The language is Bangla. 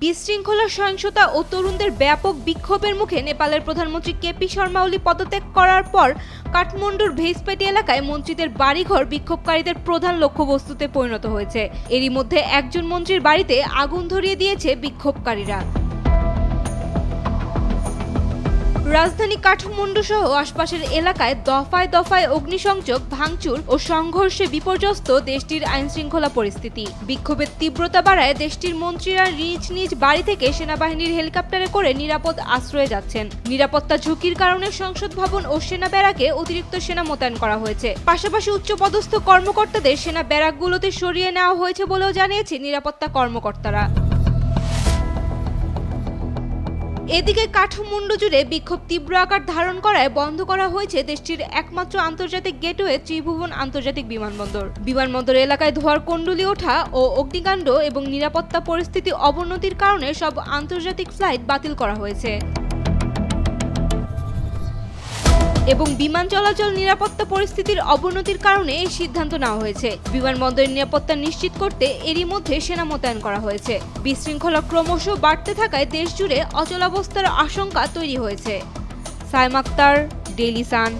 বিশৃঙ্খলা, সহিংসতা ও তরুণদের ব্যাপক বিক্ষোভের মুখে নেপালের প্রধানমন্ত্রী কেপি শর্মা ওলি পদত্যাগ করার পর কাঠমান্ডুর ভেইসপেটি এলাকায় মন্ত্রীদের বাড়িঘর বিক্ষোভকারীদের প্রধান লক্ষ্যবস্তুতে পরিণত হয়েছে। এরই মধ্যে একজন মন্ত্রীর বাড়িতে আগুন ধরিয়ে দিয়েছে বিক্ষোভকারীরা। রাজধানী কাঠমান্ডু সহ আশপাশের এলাকায় দফায় দফায় অগ্নিসংযোগ, ভাঙচুর ও সংঘর্ষে বিপর্যস্ত দেশটির আইনশৃঙ্খলা পরিস্থিতি। বিক্ষোভের তীব্রতা বাড়ায় দেশটির মন্ত্রীরা নিজ নিজ বাড়ি থেকে সেনাবাহিনীর হেলিকপ্টারে করে নিরাপদ আশ্রয়ে যাচ্ছেন। নিরাপত্তা ঝুঁকির কারণে সংসদ ভবন ও সেনা ব্যারাকে অতিরিক্ত সেনা মোতায়েন করা হয়েছে। পাশাপাশি উচ্চপদস্থ কর্মকর্তাদের সেনা ব্যারাকগুলোতে সরিয়ে নেওয়া হয়েছে বলেও জানিয়েছে নিরাপত্তা কর্মকর্তারা। এদিকে কাঠমান্ডু জুড়ে বিক্ষোভ তীব্র আকার ধারণ করায় বন্ধ করা হয়েছে দেশটির একমাত্র আন্তর্জাতিক গেটওয়ে ত্রিভুবন আন্তর্জাতিক বিমানবন্দর। বিমানবন্দর এলাকায় ধোঁয়ার কুণ্ডলী ওঠা ও অগ্নিকাণ্ড এবং নিরাপত্তা পরিস্থিতি অবনতির কারণে সব আন্তর্জাতিক ফ্লাইট বাতিল করা হয়েছে এবং বিমান চলাচল নিরাপত্তা পরিস্থিতির অবনতির কারণে এই সিদ্ধান্ত নেওয়া হয়েছে। বিমানবন্দরের নিরাপত্তা নিশ্চিত করতে এরই মধ্যে সেনা মোতায়েন করা হয়েছে। বিশৃঙ্খলা ক্রমশ বাড়তে থাকায় দেশ জুড়ে অচলাবস্থার আশঙ্কা তৈরি হয়েছে। Saima Akter, Daily Sun.